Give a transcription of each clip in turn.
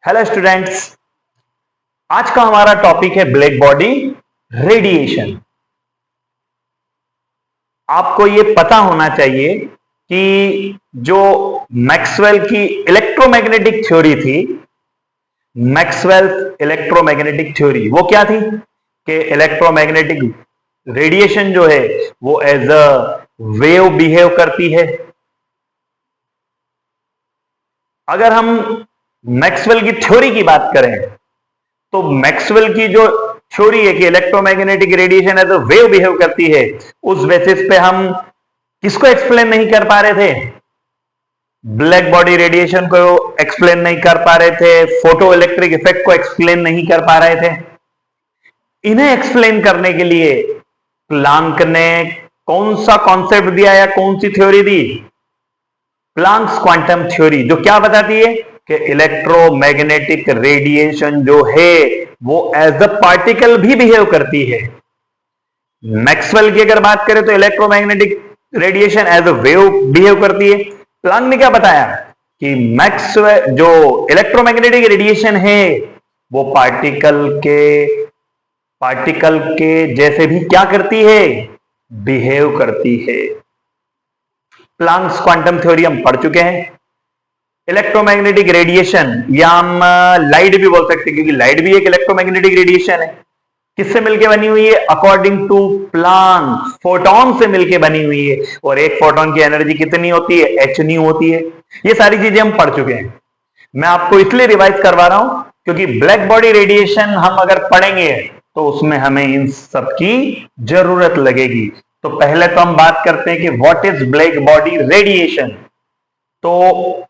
Hello students, आज का हमारा टॉपिक है ब्लैक बॉडी रेडिएशन। आपको यह पता होना चाहिए कि जो मैक्सवेल की इलेक्ट्रोमैग्नेटिक थ्योरी थी, मैक्सवेल इलेक्ट्रोमैग्नेटिक थ्योरी वो क्या थी कि इलेक्ट्रोमैग्नेटिक रेडिएशन जो है वो एज अ वेव बिहेव करती है। अगर हम मैक्सवेल की थ्योरी की बात करें तो मैक्सवेल की जो थ्योरी है कि electromagnetic radiation as a wave behave करती है, उस बेसिस पे हम किसको एक्सप्लेन नहीं कर पा रहे थे? ब्लैक बॉडी रेडिएशन को एक्सप्लेन नहीं कर पा रहे थे, फोटो इलेक्ट्रिक इफेक्ट को एक्सप्लेन नहीं कर पा रहे थे। इन्हें एक्सप्लेन करने के लिए प्लांक ने कौन सा कॉन्सेप्ट दिया या कौन सी थ्योरी दी? प्लांक्स क्वांटम थ्योरी, जो क्या बताती है कि इलेक्ट्रोमैग्नेटिक रेडिएशन जो है वो एज अ पार्टिकल भी बिहेव करती है। मैक्सवेल की अगर बात करें तो electromagnetic radiation as a wave behave करती है। प्लांक ने क्या बताया कि मैक्सवेल जो इलेक्ट्रोमैग्नेटिक रेडिएशन है वो पार्टिकल के जैसे भी क्या करती है? बिहेव करती है। प्लांक्स क्वांटम थ्योरी हम पढ़ चुके हैं। इलेक्ट्रोमैग्नेटिक रेडिएशन या हम लाइट भी बोल सकते हैं, क्योंकि लाइट भी एक इलेक्ट्रोमैग्नेटिक रेडिएशन है। किससे मिलके बनी हुई है? अकॉर्डिंग टू प्लांक फोटोन से मिलके बनी हुई है। और एक फोटोन की एनर्जी कितनी होती है? एच न्यू होती है। ये सारी चीजें हम पढ़ चुके हैं। मैं आपको इसलिए रिवाइज करवा रहा हूं क्योंकि ब्लैक बॉडी रेडिएशन हम अगर पढ़ेंगे तो उसमें हमें इन सब की जरूरत लगेगी। तो पहले तो हम बात करते हैं कि what is black body radiation. तो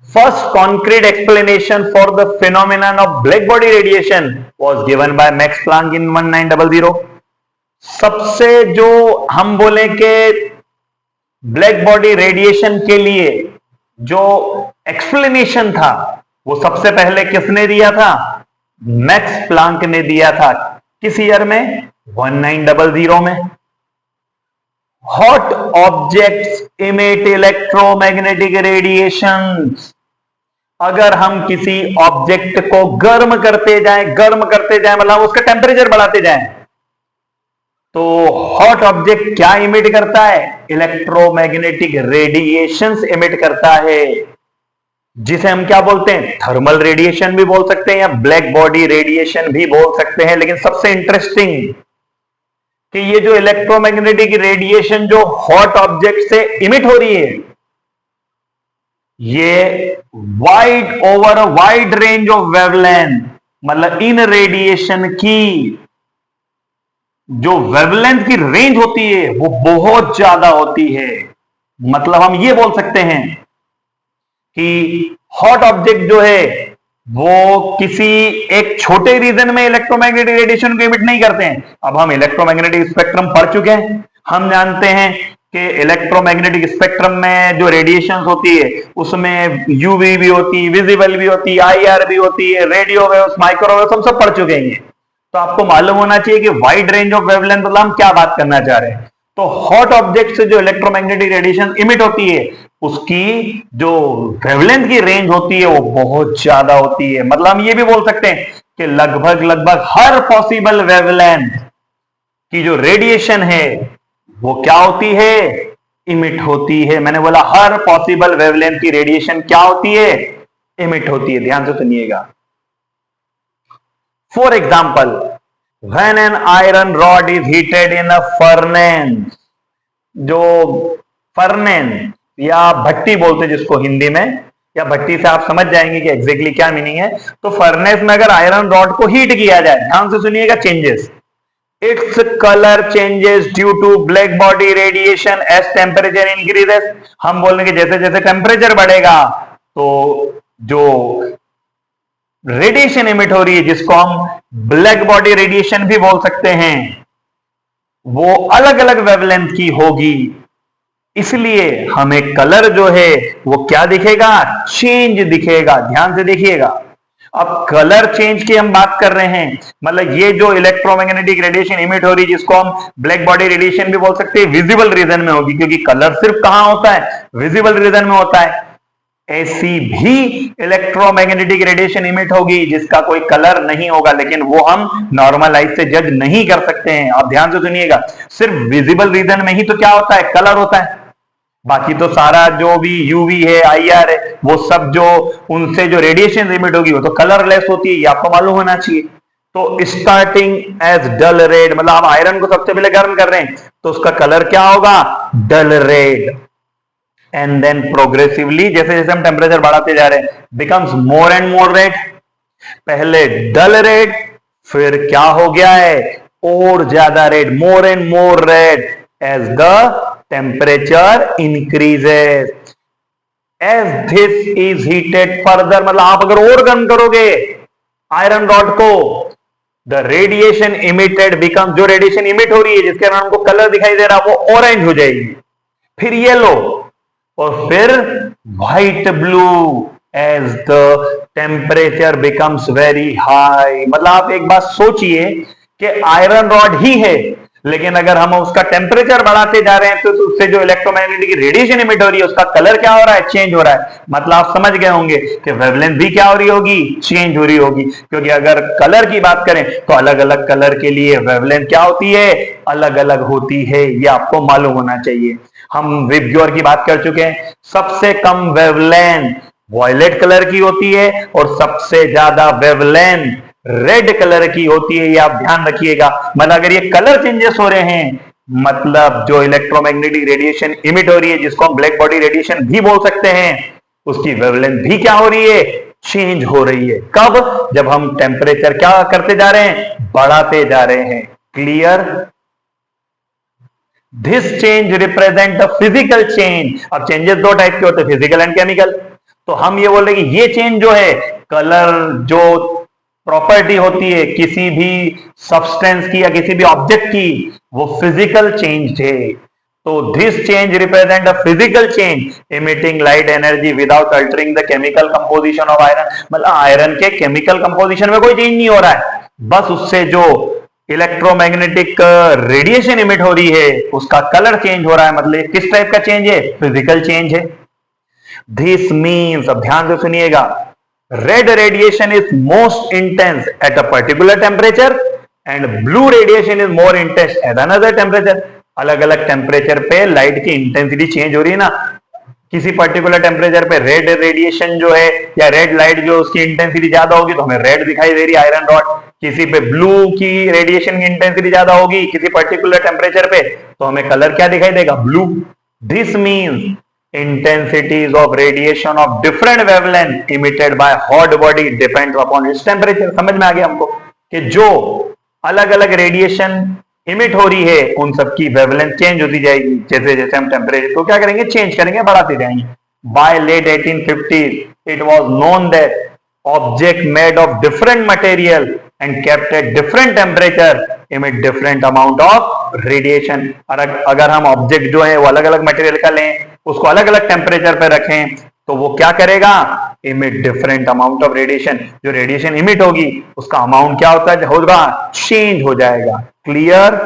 first concrete explanation for the phenomenon of black body radiation was given by Max Planck in 1900। सबसे जो हम बोले कि ब्लैक बॉडी रेडिएशन के लिए जो एक्सप्लेनेशन था वो सबसे पहले किसने दिया था? मैक्स प्लांक ने दिया था। किस ईयर में? 1900 में। Hot objects emit electromagnetic radiations. अगर हम किसी ऑब्जेक्ट को गर्म करते जाएं मतलब उसका टेम्परेचर बढ़ाते जाएं, तो हॉट ऑब्जेक्ट क्या इमिट करता है? इलेक्ट्रोमैग्नेटिक रेडिएशंस इमिट करता है, जिसे हम क्या बोलते हैं? थर्मल रेडिएशन भी बोल सकते हैं या ब्लैक बॉडी रेडिएशन भी बोल सकते हैं। लेकिन सबसे इंटरेस्टिंग कि ये जो इलेक्ट्रोमैग्नेटिक रेडिएशन जो हॉट ऑब्जेक्ट से इमिट हो रही है, ये वाइड रेंज ऑफ वेवलेंथ, मतलब इन रेडिएशन की जो वेवलेंथ की रेंज होती है वो बहुत ज्यादा होती है। मतलब हम ये बोल सकते हैं कि हॉट ऑब्जेक्ट जो है वो किसी एक छोटे रीजन में इलेक्ट्रोमैग्नेटिक रेडिएशन को इमिट नहीं करते हैं। अब हम इलेक्ट्रोमैग्नेटिक स्पेक्ट्रम पढ़ चुके हैं, हम जानते हैं कि इलेक्ट्रोमैग्नेटिक स्पेक्ट्रम में जो रेडिएशन होती है उसमें यूवी भी होती है, विजिबल भी होती है, आईआर भी होती है, रेडियो वेव्स, माइक्रोवेव्स, हम सब पढ़ चुके हैं। तो आपको मालूम होना चाहिए कि वाइड रेंज ऑफ वेवलेंथ मतलब हम क्या बात करना चाह रहे हैं। तो हॉट ऑब्जेक्ट से जो इलेक्ट्रोमैग्नेटिक रेडिएशन इमिट होती है उसकी जो वेवलेंथ की रेंज होती है वो बहुत ज्यादा होती है। मतलब हम ये भी बोल सकते हैं कि लगभग हर पॉसिबल वेवलेंथ की जो रेडिएशन है वो क्या होती है? इमिट होती है। मैंने बोला हर पॉसिबल वेवलेंथ की रेडिएशन क्या होती है? इमिट होती है। ध्यान से सुनिएगा। For example, when an iron rod is heated in a furnace, जो फर्नेस या भट्टी बोलते हैं जिसको हिंदी में, या भट्टी से आप समझ जाएंगे कि एग्जैक्टली क्या मीनिंग है। तो फर्नेस में अगर आयरन रॉड को हीट किया जाए, ध्यान से सुनिएगा, changes, its colour changes due to black body radiation as temperature increases. हम बोलेंगे जैसे जैसे टेम्परेचर बढ़ेगा तो जो रेडिएशन इमिट हो रही है, जिसको हम ब्लैक बॉडी रेडिएशन भी बोल सकते हैं, वो अलग अलग वेवलेंथ की होगी। इसलिए हमें कलर जो है वो क्या दिखेगा? चेंज दिखेगा। ध्यान से देखिएगा। अब कलर चेंज की हम बात कर रहे हैं, मतलब ये जो इलेक्ट्रोमैग्नेटिक रेडिएशन इमिट हो रही है जिसको हम ब्लैक बॉडी रेडिएशन भी बोल सकते हैं, विजिबल रीजन में होगी, क्योंकि कलर सिर्फ कहां होता है? विजिबल रीजन में होता है। ऐसी भी इलेक्ट्रोमैग्नेटिक रेडिएशन इमिट होगी जिसका कोई कलर नहीं होगा, लेकिन वो हम नॉर्मल लाइट से जज नहीं कर सकते हैं। आप ध्यान से सुनिएगा, सिर्फ विजिबल रीजन में ही तो क्या होता है, कलर होता है। बाकी तो सारा जो भी यूवी है, आईआर है, वो सब जो उनसे जो रेडिएशन इमिट होगी वो तो कलरलेस होती है, ये आपको मालूम होना चाहिए। तो स्टार्टिंग एज डल रेड, मतलब आप आयरन को सबसे पहले गर्म कर रहे हैं तो उसका कलर क्या होगा, डल रेड। एंड देन प्रोग्रेसिवली जैसे जैसे हम टेम्परेचर बढ़ाते जा रहे हैं, becomes more and more red. पहले डल रेड, फिर क्या हो गया है, और ज्यादा red, more and more red as the temperature increases. As this is heated further, मतलब आप अगर और गर्म करोगे आयरन रॉड को, द रेडिएशन इमिटेड बिकम, जो रेडिएशन इमिट हो रही है जिसके कारण हमको कलर दिखाई दे रहा है वो ऑरेंज हो जाएगी, फिर येलो, और फिर white blue as the temperature becomes very high. मतलब आप एक बात सोचिए कि आयरन रॉड ही है, लेकिन अगर हम उसका टेम्परेचर बढ़ाते जा रहे हैं तो उससे जो इलेक्ट्रोमैग्नेटिक रेडिएशन इमिट हो रही है उसका कलर क्या हो रहा है, चेंज हो रहा है। मतलब आप समझ गए होंगे कि वेवलेंथ भी क्या हो रही होगी, चेंज हो रही होगी। क्योंकि अगर कलर की बात करें तो अलग अलग कलर के लिए वेवलेंथ क्या होती है, अलग अलग होती है, ये आपको मालूम होना चाहिए। हम विबग्योर की बात कर चुके हैं, सबसे कम वेवलेंथ वॉयलेट कलर की होती है और सबसे ज्यादा वेवलेंथ रेड कलर की होती है, ये आप ध्यान रखिएगा। मतलब अगर ये कलर चेंजेस हो रहे हैं, मतलब जो इलेक्ट्रोमैग्नेटिक रेडिएशन इमिट हो रही है जिसको हम ब्लैक बॉडी रेडिएशन भी बोल सकते हैं, उसकी वेवलेंथ भी क्या हो रही है, चेंज हो रही है। कब, जब हम टेम्परेचर क्या करते जा रहे हैं, बढ़ाते जा रहे हैं। Clear? This change represent the physical change. अब चेंजेस दो टाइप के होते हैं, फिजिकल एंड केमिकल। तो हम ये बोल रहे हैं कि ये चेंज जो है, कलर जो प्रॉपर्टी होती है किसी भी सब्सटेंस की या किसी भी ऑब्जेक्ट की, वो फिजिकल चेंज है। तो this change represent a physical change emitting light energy without altering the chemical composition of iron. मतलब आयरन के केमिकल कंपोजिशन में कोई चेंज नहीं हो रहा है, बस उससे जो इलेक्ट्रोमैग्नेटिक रेडिएशन इमिट हो रही है उसका कलर चेंज हो रहा है। मतलब किस टाइप का चेंज है, फिजिकल चेंज है। दिस मीन्स, अब ध्यान से सुनिएगा, red radiation is most intense at a particular temperature and blue radiation is more intense at another temperature. अलग अलग टेम्परेचर पे लाइट की इंटेंसिटी चेंज हो रही है ना, किसी पर्टिकुलर टेम्परेचर पे रेड रेडिएशन जो है या रेड लाइट जो उसकी इंटेंसिटी ज्यादा होगी तो हमें रेड दिखाई दे रही है आयरन रॉड, किसी पे ब्लू की रेडिएशन की इंटेंसिटी ज्यादा होगी किसी पर्टिकुलर टेम्परेचर पे तो हमें कलर क्या दिखाई देगा, blue. This means intensities of radiation of different wavelength emitted by hot body depends upon its temperature। समझ में आ गया हमको कि जो अलग अलग रेडिएशन इमिट हो रही है उन सबकी वेवलेंथ चेंज होती जाएगी जैसे जैसे हम टेम्परेचर को क्या करेंगे, चेंज करेंगे, बढ़ाते जाएंगे। By late 1850 it was known that object made of different material and kept at different temperature emit different amount of radiation. और अगर हम ऑब्जेक्ट जो है वो अलग अलग मटेरियल का लें, उसको अलग अलग टेम्परेचर पर रखें तो वो क्या करेगा, emit different amount of radiation. जो रेडिएशन इमिट होगी उसका अमाउंट क्या होगा, चेंज हो जाएगा। Clear?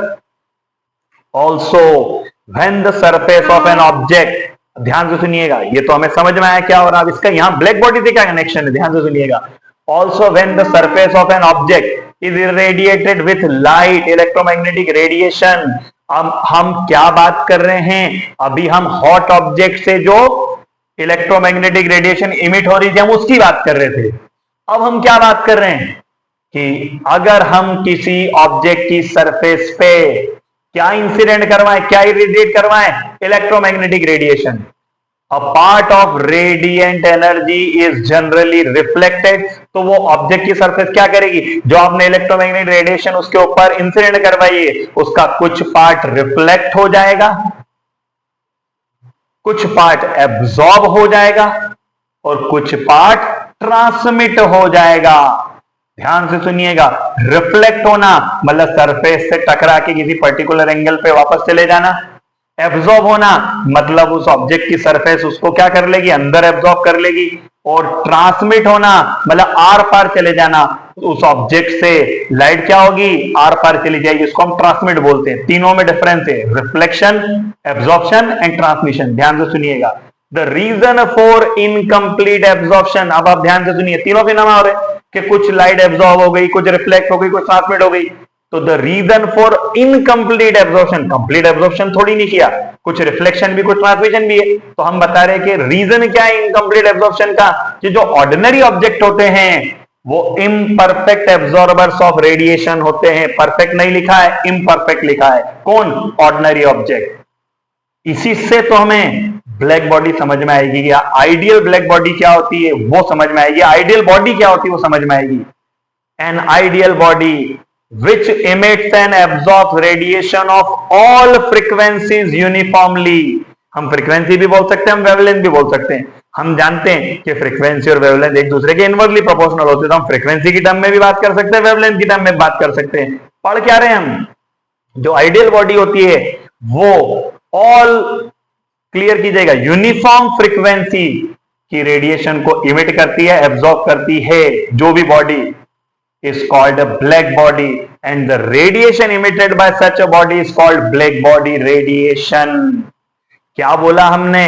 Also when the surface of an object, ध्यान से सुनिएगा, ये तो हमें समझ में आया क्या हो रहा है। इसका यहां ब्लैक बॉडी से क्या कनेक्शन है, ध्यान से सुनिएगा। Also when the surface of an object is irradiated with light electromagnetic radiation. हम क्या बात कर रहे हैं, अभी हम हॉट ऑब्जेक्ट से जो इलेक्ट्रोमैग्नेटिक रेडिएशन इमिट हो रही थी हम उसकी बात कर रहे थे। अब हम क्या बात कर रहे हैं कि अगर हम किसी ऑब्जेक्ट की सरफेस पे क्या इंसिडेंट करवाएं, क्या इरेडिएट करवाएं, electromagnetic radiation. A part of radiant energy is generally reflected। तो वो ऑब्जेक्ट की सरफेस क्या करेगी, जो आपने इलेक्ट्रोमैग्नेटिक रेडिएशन उसके ऊपर इंसिडेंट करवाई है उसका कुछ पार्ट रिफ्लेक्ट हो जाएगा, कुछ पार्ट एब्जॉर्ब हो जाएगा और कुछ पार्ट ट्रांसमिट हो जाएगा। ध्यान से सुनिएगा, रिफ्लेक्ट होना मतलब सरफेस से टकरा के किसी पर्टिकुलर एंगल पे वापस चले जाना। एब्जॉर्ब होना मतलब उस ऑब्जेक्ट की सरफेस उसको क्या कर लेगी, अंदर एब्जॉर्ब कर लेगी। और ट्रांसमिट होना मतलब आर पार चले जाना, उस ऑब्जेक्ट से लाइट क्या होगी, आर पार चली जाएगी, इसको हम ट्रांसमिट बोलते हैं। तीनों में डिफरेंस है, रिफ्लेक्शन, एब्जॉर्प्शन एंड ट्रांसमिशन। ध्यान से सुनिएगा, the reason for incomplete absorption, अब आप ध्यान से सुनिए, तीनों के नाम आ रहे हैं कि कुछ लाइट एब्जॉर्ब हो गई, कुछ रिफ्लेक्ट हो गई, कुछ ट्रांसमिट हो गई। तो the reason for incomplete absorption, complete absorption थोड़ी नहीं किया, कुछ रिफ्लेक्शन भी कुछ ट्रांसमिशन भी है। तो हम बता रहे हैं कि रीजन क्या है इनकम्प्लीट एब्जॉर्प्शन का, कि जो ऑर्डिनरी ऑब्जेक्ट होते हैं वो इम्परफेक्ट एब्जॉर्बर्स ऑफ रेडिएशन होते हैं। परफेक्ट नहीं लिखा है, इम्परफेक्ट लिखा है। कौन? Ordinary object. इसी से तो हमें ब्लैक बॉडी समझ में आएगी कि आइडियल ब्लैक बॉडी क्या होती है वो समझ में आएगी, आइडियल बॉडी क्या होती है वो समझ में आएगी। An ideal body which emits and absorbs radiation of all frequencies uniformly. हम फ्रीक्वेंसी भी बोल सकते हैं, हम वेवलेंथ भी बोल सकते हैं। हम जानते हैं कि फ्रीक्वेंसी और वेवलेंथ एक दूसरे के इनवर्सली प्रोपोर्शनल होते हैं, तो हम फ्रीक्वेंसी की टर्म में भी बात कर सकते हैं, वेवलेंथ की टर्म में बात कर सकते हैं। पढ़ क्या रहे हैं हम? जो आइडियल बॉडी होती है वो ऑल, क्लियर कीजिएगा, यूनिफॉर्म फ्रीक्वेंसी की रेडिएशन को इमिट करती है, एब्जॉर्ब करती है। जो भी body is called a black body and the radiation emitted by such a body is called black body radiation। क्या बोला हमने?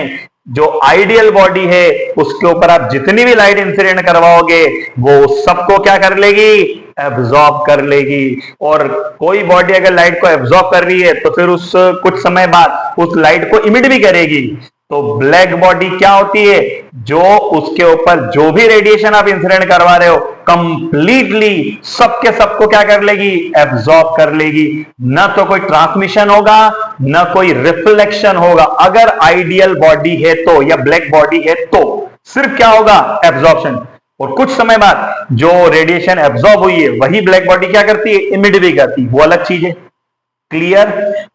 जो आइडियल बॉडी है उसके ऊपर आप जितनी भी लाइट इंसिडेंट करवाओगे वो सबको क्या कर लेगी? एब्जॉर्ब कर लेगी। और कोई बॉडी अगर लाइट को एब्जॉर्ब कर रही है तो फिर उस कुछ समय बाद उस लाइट को इमिट भी करेगी। तो ब्लैक बॉडी क्या होती है? जो उसके ऊपर जो भी रेडिएशन आप इंसिडेंट करवा रहे हो कंप्लीटली सबके सबको क्या कर लेगी? एब्जॉर्ब कर लेगी। न तो कोई ट्रांसमिशन होगा न कोई रिफ्लेक्शन होगा। अगर आइडियल बॉडी है तो, या ब्लैक बॉडी है तो सिर्फ क्या होगा? एब्जॉर्प्शन। और कुछ समय बाद जो रेडिएशन एब्जॉर्ब हुई है वही ब्लैक बॉडी क्या करती है? इमिट भी करती है। वो अलग चीज है। क्लियर?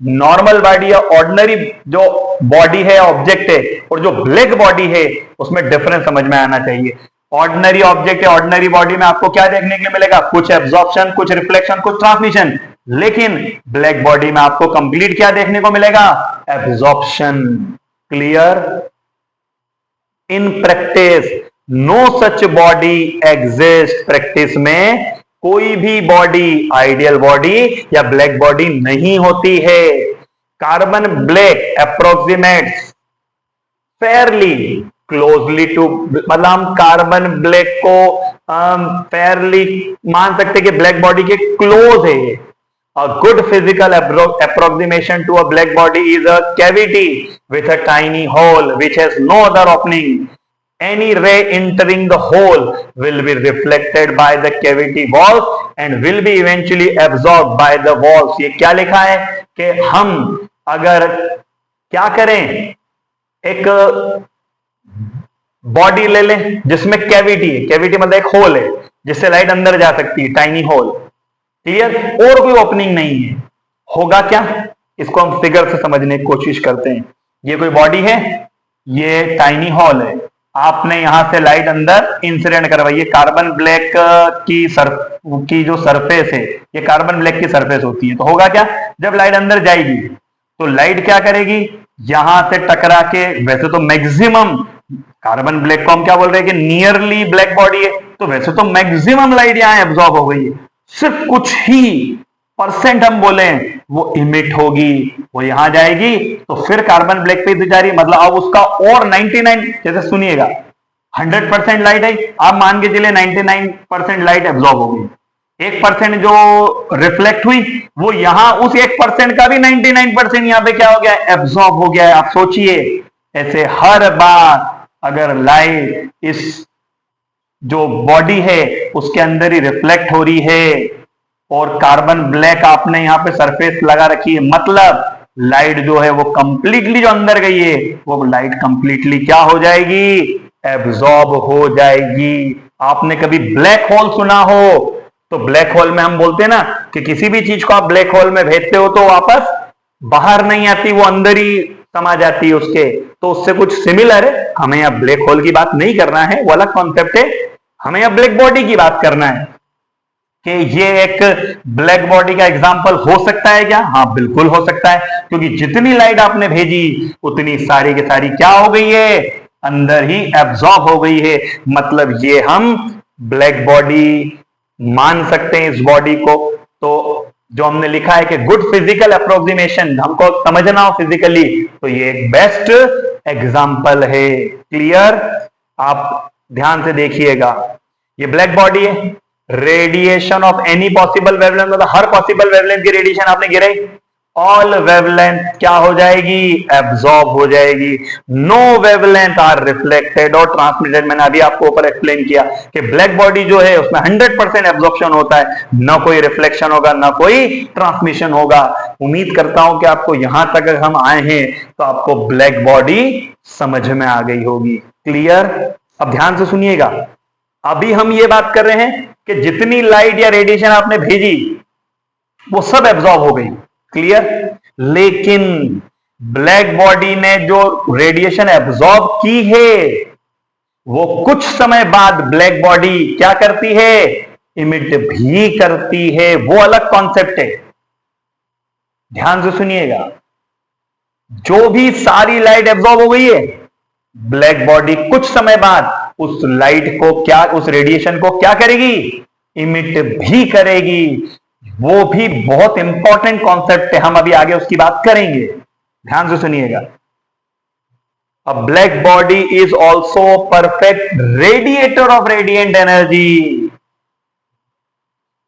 नॉर्मल बॉडी या ऑर्डिनरी जो बॉडी है, ऑब्जेक्ट है, और जो ब्लैक बॉडी है उसमें डिफरेंस समझ में आना चाहिए। ऑर्डिनरी ऑब्जेक्ट है, ऑर्डिनरी बॉडी में आपको क्या देखने के लिए मिलेगा? कुछ एब्जॉर्प्शन, कुछ रिफ्लेक्शन, कुछ ट्रांसमिशन। लेकिन ब्लैक बॉडी में आपको कंप्लीट क्या देखने को मिलेगा? Absorption. Clear? In practice no such body exist. Practice में कोई भी बॉडी आइडियल बॉडी या ब्लैक बॉडी नहीं होती है। Carbon black approximates fairly closely to, मतलब हम कार्बन ब्लैक को फेयरली मान सकते कि ब्लैक बॉडी के क्लोज है। A good physical approximation to a black body is a cavity with a tiny hole which has no other opening. Any ray entering the hole will be reflected by the cavity walls and will be eventually absorbed by the walls। ये क्या लिखा है कि हम अगर क्या करें, एक बॉडी ले लें जिसमें कैविटी है, कैविटी मतलब एक होल है जिससे लाइट अंदर जा सकती है, टाइनी होल। क्लियर? और कोई ओपनिंग नहीं है। होगा क्या? इसको हम फिगर से समझने की कोशिश करते हैं। ये कोई बॉडी है, ये टाइनी हॉल है, आपने यहां से लाइट अंदर इंसिडेंट करवाई। ये कार्बन ब्लैक की जो सरफेस है, ये कार्बन ब्लैक की सरफेस होती है। तो होगा क्या? जब लाइट अंदर जाएगी तो लाइट क्या करेगी? यहां से टकरा के, वैसे तो मैक्सिमम कार्बन ब्लैक को हम क्या बोल रहे हैं कि नियरली ब्लैक बॉडी है, तो वैसे तो मैक्सिमम लाइट यहां एब्जॉर्ब हो गई है। सिर्फ कुछ ही परसेंट हम बोले वो इमिट होगी, वो यहां जाएगी तो फिर कार्बन ब्लैक पे जा रही है। मतलब अब उसका और 99, जैसे सुनिएगा 100% लाइट है, आप मान के चलिए 99% लाइट एब्जॉर्ब हो गई। 1% जो रिफ्लेक्ट हुई वो यहां उस 1% का भी 99% यहां पे क्या हो गया? एब्जॉर्ब हो गया है। आप सोचिए, ऐसे हर बार अगर लाइट इस जो बॉडी है उसके अंदर ही रिफ्लेक्ट हो रही है और कार्बन ब्लैक आपने यहां पे सरफेस लगा रखी है, मतलब लाइट जो है वो कंप्लीटली जो अंदर गई है वो लाइट कंप्लीटली क्या हो जाएगी? एब्जॉर्ब हो जाएगी। आपने कभी ब्लैक होल सुना हो? तो ब्लैक होल में हम बोलते हैं ना कि किसी भी चीज को आप ब्लैक होल में भेजते हो तो वापस बाहर नहीं आती, वो अंदर ही समा जाती है उसके। तो उससे कुछ सिमिलर है। हमें यहां ब्लैक होल की बात नहीं करना है, वो अलग कॉन्सेप्ट है। हमें यहां ब्लैक बॉडी की बात करना है कि ये एक ब्लैक बॉडी का एग्जाम्पल हो सकता है क्या? हाँ, बिल्कुल हो सकता है, क्योंकि जितनी लाइट आपने भेजी उतनी सारी की सारी क्या हो गई है? अंदर ही एब्जॉर्ब हो गई है। मतलब ये हम ब्लैक बॉडी मान सकते हैं इस बॉडी को। तो जो हमने लिखा है कि गुड फिजिकल अप्रोक्सीमेशन, हमको समझना हो फिजिकली, तो ये एक बेस्ट एग्जाम्पल है। क्लियर? आप ध्यान से देखिएगा, ये ब्लैक बॉडी है, radiation of any possible wavelength, मतलब हर पॉसिबल वेवलेंथ की रेडिएशन आपने गिराई, ऑल वेवलेंथ क्या हो जाएगी? एब्जॉर्ब हो जाएगी। नो वेवलेंथ आर रिफ्लेक्टेड और ट्रांसमिटेड। मैंने अभी आपको ऊपर एक्सप्लेन किया कि ब्लैक बॉडी जो है उसमें 100% एब्जॉर्प्शन होता है, ना कोई रिफ्लेक्शन होगा ना कोई ट्रांसमिशन होगा। उम्मीद करता हूं कि आपको यहां तक हम आए हैं तो आपको ब्लैक बॉडी समझ में आ गई होगी। क्लियर? अब ध्यान से सुनिएगा, अभी हम ये बात कर रहे हैं कि जितनी लाइट या रेडिएशन आपने भेजी वो सब एब्जॉर्ब हो गई। क्लियर? लेकिन ब्लैक बॉडी ने जो रेडिएशन एब्जॉर्ब की है वो कुछ समय बाद ब्लैक बॉडी क्या करती है? इमिट भी करती है। वो अलग कॉन्सेप्ट है, ध्यान से सुनिएगा। जो भी सारी लाइट एब्जॉर्ब हो गई है, ब्लैक बॉडी कुछ समय बाद उस लाइट को क्या, उस रेडिएशन को क्या करेगी? इमिट भी करेगी। वो भी बहुत इंपॉर्टेंट कॉन्सेप्ट है, हम अभी आगे उसकी बात करेंगे, ध्यान से सुनिएगा। अ black body is also perfect radiator of radiant energy.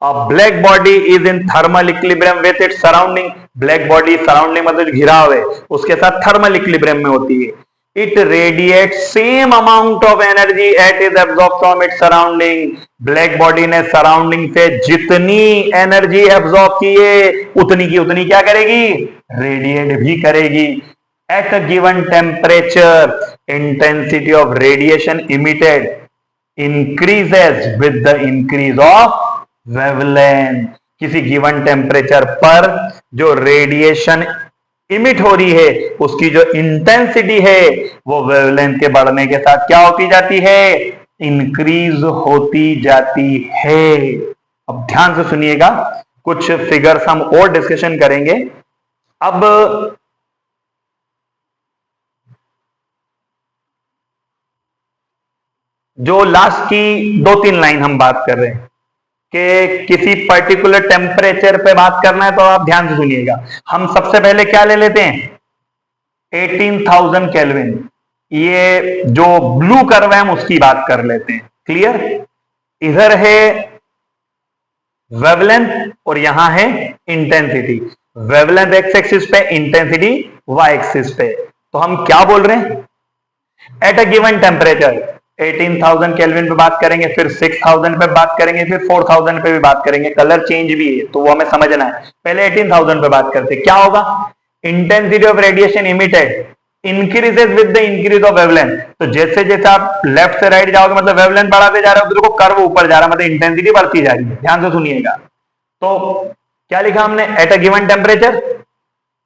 A black body is in thermal equilibrium with its surrounding. Black body surrounding मतलब घिराव है उसके साथ थर्मल इक्विलिब्रियम में होती है। It radiate same amount of energy at is absorb from its surrounding. Black body ने surrounding से जितनी एनर्जी एब्जॉर्ब की है उतनी की उतनी क्या करेगी? रेडिएट भी करेगी। At a given temperature intensity of radiation emitted increases with the increase of wavelength. किसी गिवन टेम्परेचर पर जो रेडिएशन इमिट हो रही है उसकी जो इंटेंसिटी है वो वेवलेंथ के बढ़ने के साथ क्या होती जाती है? इंक्रीज होती जाती है। अब ध्यान से सुनिएगा, कुछ फिगर्स हम और डिस्कशन करेंगे। अब जो लास्ट की 2-3 लाइन हम बात कर रहे हैं कि किसी पर्टिकुलर टेम्परेचर पे बात करना है तो आप ध्यान से सुनिएगा। हम सबसे पहले क्या ले लेते हैं? 18,000 केल्विन। ये जो ब्लू कर्व है हम उसकी बात कर लेते हैं। क्लियर? इधर है वेवलेंथ और यहां है इंटेंसिटी। वेवलेंथ एक्स एक्सिस पे, इंटेंसिटी वाई एक्सिस पे। तो हम क्या बोल रहे हैं? At a given temperature 18,000 kelvin पे बात करेंगे, फिर 6,000 पे बात करेंगे, फिर 4,000 पे भी बात करेंगे। कलर चेंज भी है तो वो हमें समझना है। पहले 18,000 पे बात करते, क्या होगा? Intensity of radiation emitted increases with the increase of wavelength. तो जैसे जैसे आप लेफ्ट से राइट जाओगे मतलब वेवलेंथ बढ़ाते जा रहे हो, तो देखो कर्व ऊपर जा रहा है, मतलब इंटेंसिटी बढ़ती जा रही है। ध्यान से सुनिएगा। तो क्या लिखा हमने? At a given temperature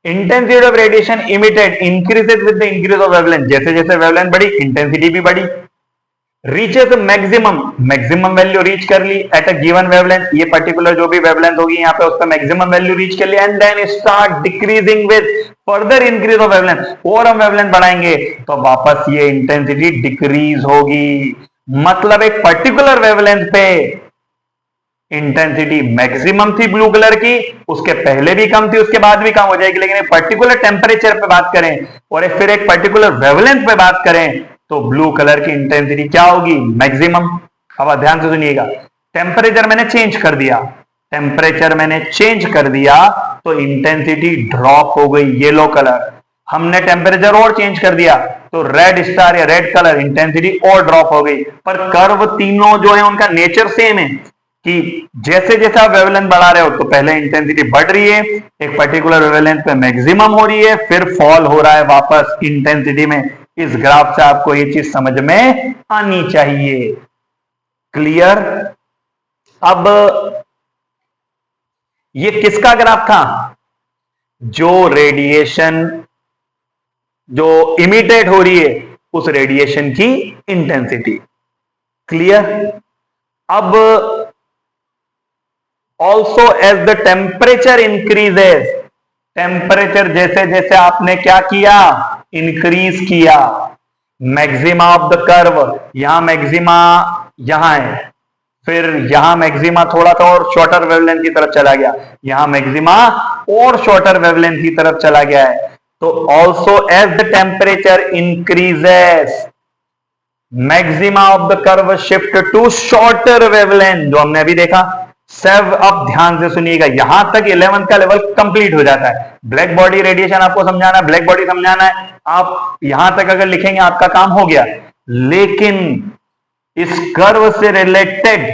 intensity of radiation emitted increases with the increase of wavelength. जैसे जैसे वेवलेंथ बढ़ी इंटेंसिटी भी बढ़ी। Reaches maximum, maximum value reach कर ली एट अ गिवन वेवलेंथ। ये पर्टिकुलर जो भी वेवलेंथ होगी यहाँ पे उस पर मैक्सिमम वैल्यू रीच कर ली, and then start decreasing with further increase of wavelength. और हम वेवलेंथ बढ़ाएंगे तो वापस ये इंटेंसिटी डिक्रीज होगी। मतलब एक पर्टिकुलर वेवलेंथ पे इंटेंसिटी मैक्सिमम थी ब्लू कलर की, उसके पहले भी कम थी, उसके बाद भी कम हो जाएगी। लेकिन एक पर्टिकुलर टेम्परेचर पे बात करें और फिर एक पर्टिकुलर वेवलेंथ पे बात करें तो ब्लू कलर की इंटेंसिटी क्या होगी? मैक्सिमम। अब ध्यान से सुनिएगा, टेम्परेचर मैंने चेंज कर दिया, टेम्परेचर मैंने चेंज कर दिया तो इंटेंसिटी ड्रॉप हो गई, येलो कलर। हमने टेम्परेचर और चेंज कर दिया तो रेड स्टार या रेड कलर, इंटेंसिटी और ड्रॉप हो गई। पर कर्व तीनों जो है उनका नेचर सेम है कि जैसे जैसे आप वेवलेंथ बढ़ा रहे हो तो पहले इंटेंसिटी बढ़ रही है, एक पर्टिकुलर वेवलेंथ पे मैक्सिमम हो रही है, फिर फॉल हो रहा है वापस इंटेंसिटी में। इस ग्राफ से आपको ये चीज समझ में आनी चाहिए। क्लियर? अब ये किसका ग्राफ था? जो रेडिएशन जो इमिटेड हो रही है उस रेडिएशन की इंटेंसिटी। क्लियर? अब also as the temperature increases, temperature जैसे जैसे आपने क्या किया? इंक्रीज किया। मैक्सिमा ऑफ द कर्व, यहां मैक्सिमा यहां है, फिर यहां मैक्सिमा थोड़ा सा और शॉर्टर वेवलेंथ की तरफ चला गया, यहां मैक्सिमा और शॉर्टर वेवलेंथ की तरफ चला गया है। तो also as the temperature increases maxima of the curve shift to shorter wavelength, जो हमने अभी देखा। सेव अब ध्यान से सुनिएगा, यहां तक 11th का लेवल कंप्लीट हो जाता है। ब्लैक बॉडी रेडिएशन आपको समझाना है, ब्लैक बॉडी समझाना है, आप यहां तक अगर लिखेंगे आपका काम हो गया। लेकिन इस कर्व से रिलेटेड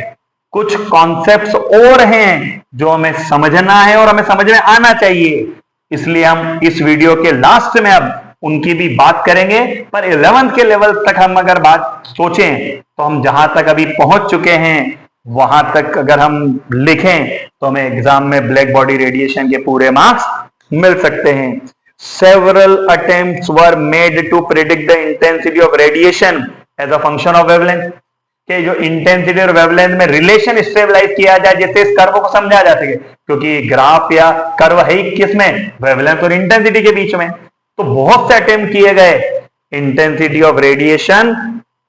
कुछ कॉन्सेप्ट्स और हैं जो हमें समझना है और हमें समझ में आना चाहिए, इसलिए हम इस वीडियो के लास्ट में अब उनकी भी बात करेंगे। पर 11th के लेवल तक हम अगर बात सोचें तो हम जहां तक अभी पहुंच चुके हैं वहां तक अगर हम लिखें तो हमें एग्जाम में ब्लैक बॉडी रेडिएशन के पूरे मार्क्स मिल सकते हैं। Several attempts were made to predict the intensity of radiation as a function of wavelength, कि जो इंटेंसिटी और वेवलेंथ में रिलेशन स्टेबलाइज किया जाए जिससे इस कर्व को समझा जा सके, क्योंकि ग्राफ या कर्व है ही किसमें, वेवलेंथ और इंटेंसिटी के बीच में। तो बहुत से अटेम्प्ट किए गए इंटेंसिटी ऑफ रेडिएशन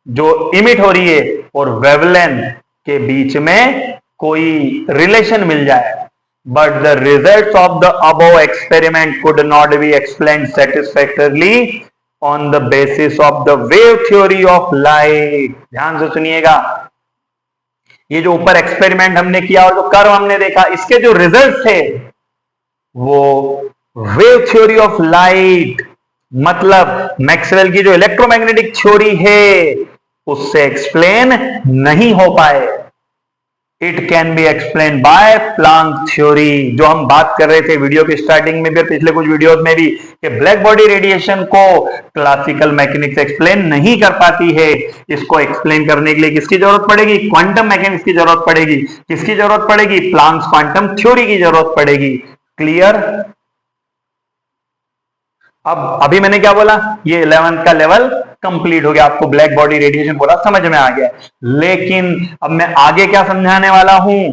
जो इमिट हो रही है और वेवलेंथ के बीच में कोई रिलेशन मिल जाए, but the results of the above experiment could not be explained satisfactorily on the basis of the wave theory of light. ध्यान से सुनिएगा, ये जो ऊपर एक्सपेरिमेंट हमने किया और जो कर्व हमने देखा, इसके जो रिजल्ट थे वो वेव थ्योरी ऑफ लाइट, मतलब मैक्सवेल की जो इलेक्ट्रोमैग्नेटिक थ्योरी है उससे एक्सप्लेन नहीं हो पाए। It can be explain by Planck theory, जो हम बात कर रहे थे वीडियो की स्टार्टिंग में भी, पिछले कुछ वीडियोस में भी, कि ब्लैक बॉडी रेडिएशन को क्लासिकल मैकेनिक्स एक्सप्लेन नहीं कर पाती है। इसको एक्सप्लेन करने के लिए किसकी जरूरत पड़ेगी, क्वांटम मैकेनिक्स की जरूरत पड़ेगी। किसकी जरूरत पड़ेगी, प्लांक्स क्वांटम थ्योरी की जरूरत पड़ेगी। क्लियर? अब अभी मैंने क्या बोला, ये 11th का लेवल कंप्लीट हो गया, आपको ब्लैक बॉडी रेडिएशन पूरा समझ में आ गया। लेकिन अब मैं आगे क्या समझाने वाला हूं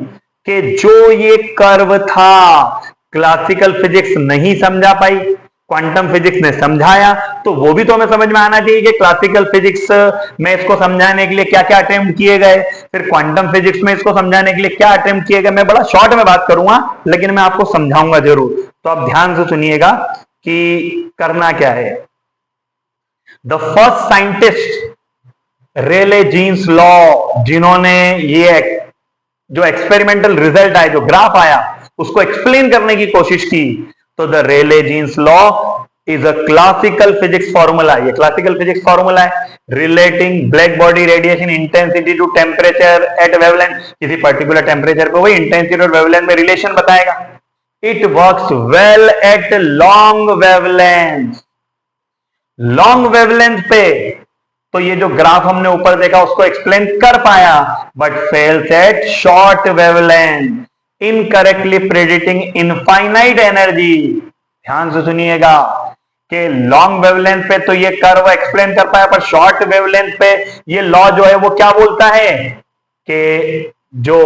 कि जो ये कर्व था क्लासिकल फिजिक्स नहीं समझा पाई, क्वांटम फिजिक्स ने समझाया, तो वो भी तो हमें समझ में आना चाहिए कि क्लासिकल फिजिक्स में इसको समझाने के लिए क्या क्या अटेम्प्ट किए गए, फिर क्वांटम फिजिक्स में इसको समझाने के लिए क्या अटेम्प्ट किए गए। मैं बड़ा शॉर्ट में बात करूंगा लेकिन मैं आपको समझाऊंगा जरूर, तो आप ध्यान से सुनिएगा कि करना क्या है। The first scientist Rayleigh Jeans law, जिन्होंने ये जो एक्सपेरिमेंटल रिजल्ट आया, जो ग्राफ आया, उसको एक्सप्लेन करने की कोशिश की, तो the Rayleigh Jeans law is a classical physics formula. ये क्लासिकल फिजिक्स फॉर्मूला है relating black body radiation intensity to temperature at wavelength. किसी पर्टिकुलर टेम्परेचर पे वही इंटेंसिटी और वेवलेंथ में रिलेशन बताएगा। It works well at long wavelength। Long wavelength पे तो ये जो ग्राफ हमने ऊपर देखा उसको एक्सप्लेन कर पाया, but fails at short wavelength, incorrectly predicting infinite energy. ध्यान से सुनिएगा कि लॉन्ग वेवलेंथ पे तो ये कर्व एक्सप्लेन कर पाया, पर शॉर्ट वेवलेंथ पे ये लॉ जो है वो क्या बोलता है कि जो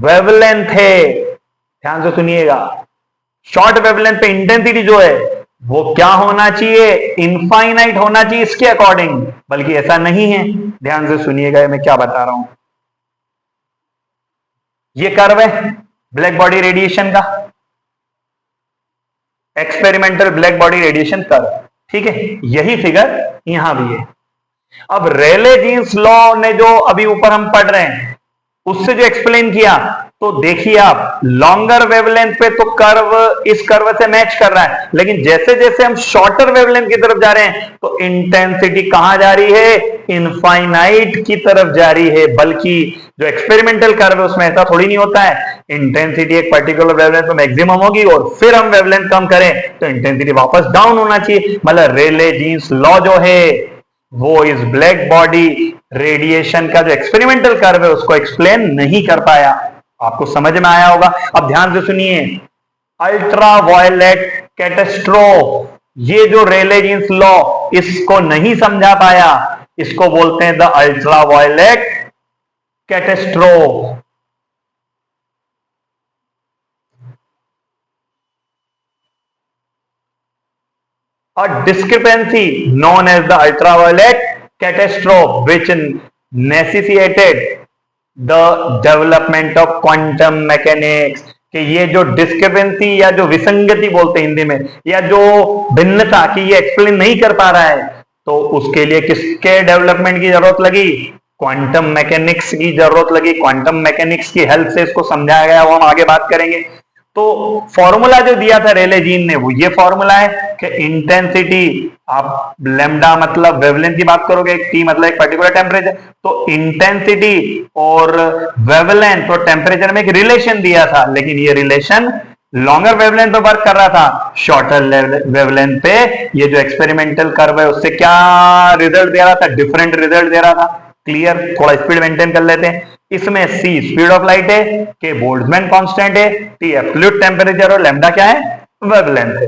वेवलेंथ है, ध्यान से सुनिएगा, शॉर्ट वेवलेंथ पे इंटेंसिटी जो है वो क्या होना चाहिए, इनफाइनाइट होना चाहिए इसके अकॉर्डिंग, बल्कि ऐसा नहीं है। ध्यान से सुनिएगा मैं क्या बता रहा हूं। ये कर्व है ब्लैक बॉडी रेडिएशन का, experimental black body radiation curve, ठीक है, यही फिगर यहां भी है। अब रेले जीन्स लॉ ने जो अभी ऊपर हम पढ़ रहे हैं उससे जो एक्सप्लेन किया, तो देखिए आप लॉन्गर वेवलेंथ पे तो कर्व इस कर्व से मैच कर रहा है, लेकिन जैसे जैसे हम शॉर्टर वेवलेंथ की तरफ जा रहे हैं तो इंटेंसिटी कहां जा रही है, इनफाइनाइट की तरफ जा रही है। बल्कि जो एक्सपेरिमेंटल कर्व है उसमें ऐसा थोड़ी नहीं होता है, इंटेंसिटी एक पर्टिकुलर वेवलेंथ पे मैक्सिमम होगी और फिर हम वेवलेंथ कम करें तो इंटेंसिटी वापस डाउन होना चाहिए। मतलब रेले जीन्स लॉ जो है वो इस ब्लैक बॉडी रेडिएशन का जो एक्सपेरिमेंटल कर्व है उसको एक्सप्लेन नहीं कर पाया। आपको समझ में आया होगा। अब ध्यान से सुनिए, अल्ट्रा वायलेट कैटास्ट्रोफ, ये जो रेले जीन्स लॉ इसको नहीं समझा पाया, इसको बोलते हैं the ultraviolet catastrophe. A discrepancy known as the ultraviolet catastrophe which necessitated the development of quantum mechanics। कि ये जो डिस्क्रिपेंसी या जो विसंगति बोलते हैं हिंदी में, या जो भिन्नता की ये एक्सप्लेन नहीं कर पा रहा है, तो उसके लिए किसके डेवलपमेंट की जरूरत लगी? क्वांटम मैकेनिक्स की जरूरत लगी। क्वांटम मैकेनिक्स की हेल्प से इसको समझाया गया, वो हम आगे बात करेंगे। तो फॉर्मूला जो दिया था रेले जीन ने, वो ये फॉर्मूला है कि इंटेंसिटी, आप लैम्डा मतलब वेवलेंथ की बात करोगे, टी मतलब एक पर्टिकुलर टेम्परेचर, तो इंटेंसिटी और वेवलेंथ और टेम्परेचर में एक रिलेशन दिया था, लेकिन ये रिलेशन लॉन्गर वेवलेंथ पे वर्क कर रहा था, शॉर्टर वेवलेंथ पे ये जो एक्सपेरिमेंटल कर्व है उससे क्या रिजल्ट दे रहा था? डिफरेंट रिजल्ट दे रहा था। क्लियर? थोड़ा स्पीड मेंटेन कर लेते हैं। इसमें c स्पीड ऑफ लाइट है, k बोल्ट्जमैन कांस्टेंट है, t एब्सोल्यूट टेम्परेचर और लैम्डा क्या है? वेवलेंथ है।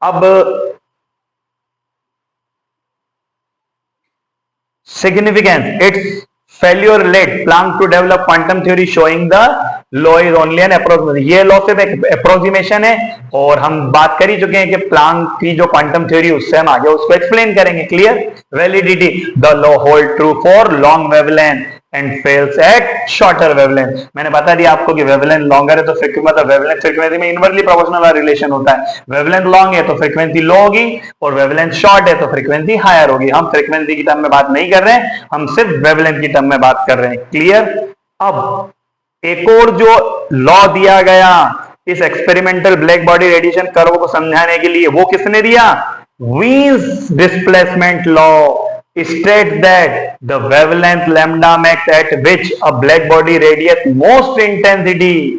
अब significance, its failure led Planck to develop quantum theory showing the law is only an approximation। ये लॉ सिर्फ एक अप्रोक्सीमेशन है, और हम बात कर ही चुके हैं कि प्लांक की जो क्वांटम थ्योरी उससे हम आगे उसको एक्सप्लेन करेंगे। Clear? Validity, the law hold true for long wavelength and fails at shorter wavelength. मैंने बता दिया आपको कि वेवलेंथ लॉन्गर है तो मतलब वेवलेंथ फ्रीक्वेंसी में इनवर्सली प्रोपोर्शनल रिलेशन होता है। वेवलेंथ लॉन्ग है तो फ्रीक्वेंसी लो होगी, और वेवलेंथ शॉर्ट है तो फ्रीक्वेंसी हायर होगी। हम फ्रीक्वेंसी की टर्म में बात नहीं कर रहे हैं, हम सिर्फ वेवलेंथ की टर्म में बात कर रहे हैं। क्लियर? अब एक और जो लॉ दिया गया इस experimental black body radiation curve को समझाने के लिए, वो किसने दिया? Wien's displacement law states that the wavelength lambda max at which a black body radiates most intensity,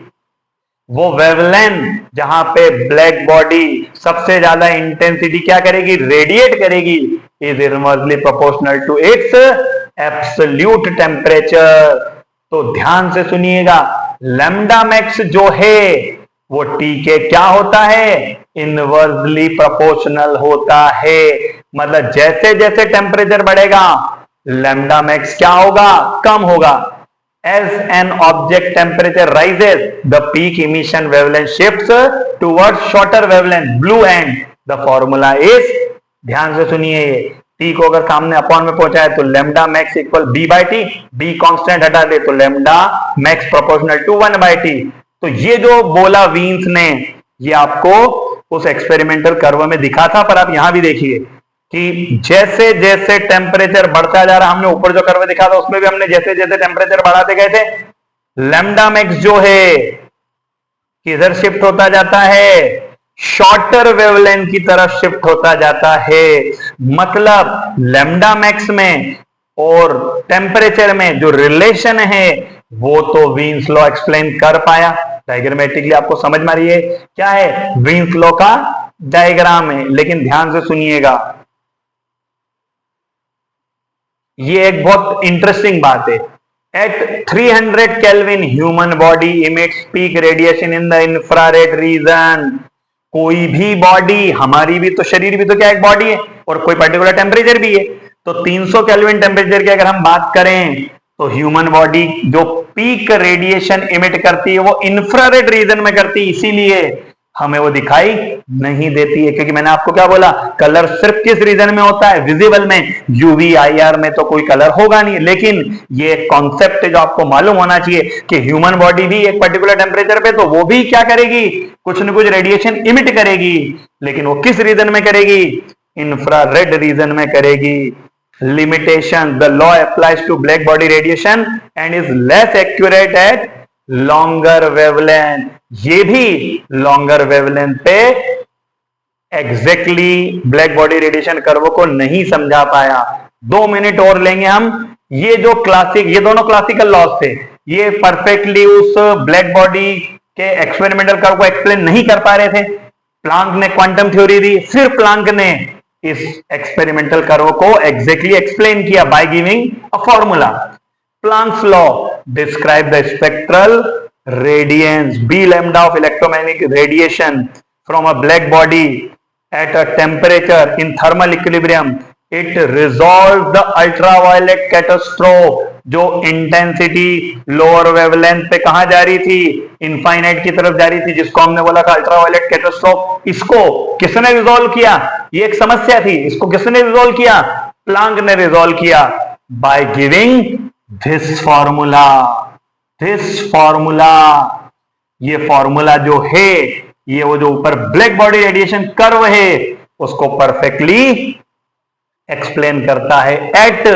वो वेवलेंथ जहां पे ब्लैक बॉडी सबसे ज्यादा इंटेंसिटी क्या करेगी? रेडिएट करेगी, is inversely proportional to its absolute temperature. तो ध्यान से सुनिएगा, लैम्डा मैक्स जो है वो टी के क्या होता है? इनवर्सली प्रोपोर्शनल होता है। मतलब जैसे जैसे टेम्परेचर बढ़ेगा लैम्डा मैक्स क्या होगा? कम होगा। As an object temperature rises, the peak emission wavelength shifts towards shorter wavelength, blue end. The formula is, ध्यान से सुनिए, T को अगर सामने अपॉन में पहुंचा है तो lambda max equal B by T, B constant हटा दे तो lambda max proportional to 1 by T. तो ये जो बोला वीन्स ने, ये आपको उस एक्सपेरिमेंटल कर्व में दिखा था, पर आप यहां भी देखिए कि जैसे जैसे टेम्परेचर बढ़ता जा रहा, हमने ऊपर जो कर्व दिखा था उसमें भी हमने जैसे जैसे टेम्परेचर बढ़ाते गए थे, लैम्डा मैक्स जो है किधर शिफ्ट होता जाता है? शॉर्टर वेवलेंथ की तरफ शिफ्ट होता जाता है। मतलब लैम्डा मैक्स में और टेम्परेचर में जो रिलेशन है वो तो वीन्स लॉ एक्सप्लेन कर पाया। डायग्रामेटिकली आपको समझ में आ रही है क्या है? वीन्स लॉ का डायग्राम है। लेकिन ध्यान से सुनिएगा, ये एक बहुत इंटरेस्टिंग बात है। At 300 kelvin human body emits peak radiation in the infrared region. कोई भी बॉडी, हमारी भी तो शरीर भी तो क्या एक बॉडी है, और कोई पर्टिकुलर टेम्परेचर भी है। तो 300 केल्विन टेम्परेचर की अगर हम बात करें तो ह्यूमन बॉडी जो पीक रेडिएशन इमिट करती है वो इंफ्रारेड रीजन में करती है, इसीलिए हमें वो दिखाई नहीं देती है। क्योंकि मैंने आपको क्या बोला, कलर सिर्फ किस रीजन में होता है? विजिबल में। यूवी आईआर में तो कोई कलर होगा नहीं। लेकिन ये कॉन्सेप्ट जो आपको मालूम होना चाहिए कि ह्यूमन बॉडी भी एक पर्टिकुलर टेम्परेचर पे तो वो भी क्या करेगी? कुछ न कुछ रेडिएशन इमिट करेगी, लेकिन वो किस रीजन में करेगी? इंफ्रारेड रीजन में करेगी। Limitation, the law applies to black body radiation and is less accurate at longer wavelength. ये भी लॉन्गर वेवलेंथ पे exactly black body radiation curve को नहीं समझा पाया। 2 मिनट और लेंगे हम। ये जो ये दोनों क्लासिकल लॉज थे, ये परफेक्टली उस ब्लैक बॉडी के एक्सपेरिमेंटल कर्व को एक्सप्लेन नहीं कर पा रहे थे। प्लांक ने क्वांटम थ्योरी दी, फिर प्लांक ने इस एक्सपेरिमेंटल कर्व को एग्जैक्टली एक्सप्लेन किया by giving a formula. Planck's law describe the spectral radiance B lambda of electromagnetic radiation from a black body at a temperature in thermal equilibrium. It resolves the ultraviolet catastrophe, जो intensity lower wavelength पे कहां जा रही थी? Infinite की तरफ जा रही थी, जिसको हमने बोला था अल्ट्रावायलेट कैटास्ट्रोफ। इसको किसने रिजोल्व किया? ये एक समस्या थी, इसको किसने रिजोल्व किया? प्लांक ने रिजोल्व किया बाय गिविंग this formula ये फॉर्मूला जो है, ये वो जो ऊपर ब्लैक बॉडी रेडिएशन कर्व है, उसको परफेक्टली एक्सप्लेन करता है at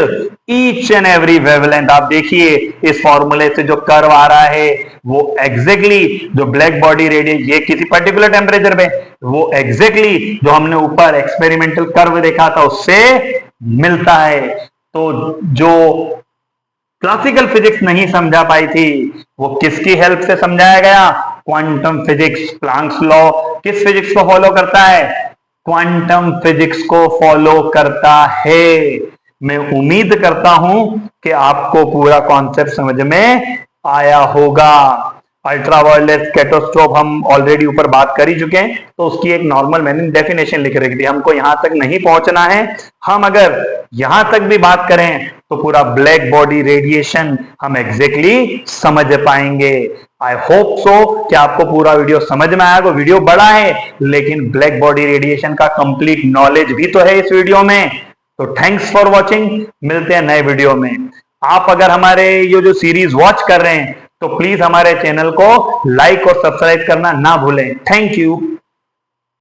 each and every wavelength. आप देखिए इस फॉर्मूले से जो कर्व आ रहा है वो एग्जैक्टली जो ब्लैक बॉडी रेडिएशन ये किसी पर्टिकुलर टेम्परेचर पे, वो एग्जैक्टली जो हमने ऊपर एक्सपेरिमेंटल कर्व देखा था उससे मिलता है। तो जो क्लासिकल फिजिक्स नहीं समझा पाई थी वो किसकी हेल्प से समझाया गया? Quantum physics. प्लांक्स लॉ किस फिजिक्स को फॉलो करता है? क्वांटम फिजिक्स को फॉलो करता है। मैं उम्मीद करता हूं कि आपको पूरा कॉन्सेप्ट समझ में आया होगा। अल्ट्रा वायलेट स्कैटोस्कोप हम ऑलरेडी ऊपर बात कर ही चुके हैं, तो उसकी एक नॉर्मल मैंने डेफिनेशन लिख रखी थी। हमको यहां तक नहीं पहुंचना है। हम अगर यहां तक भी बात करें तो पूरा ब्लैक बॉडी रेडिएशन हम एग्जैक्टली समझ पाएंगे। आई होप सो कि आपको पूरा वीडियो समझ में आएगा। वीडियो बड़ा है लेकिन ब्लैक बॉडी रेडिएशन का कंप्लीट नॉलेज भी तो है इस वीडियो में। तो थैंक्स फॉर वॉचिंग, मिलते हैं नए वीडियो में। आप अगर हमारे ये जो सीरीज वॉच कर रहे हैं तो प्लीज हमारे चैनल को लाइक और सब्सक्राइब करना ना भूलें। Thank you.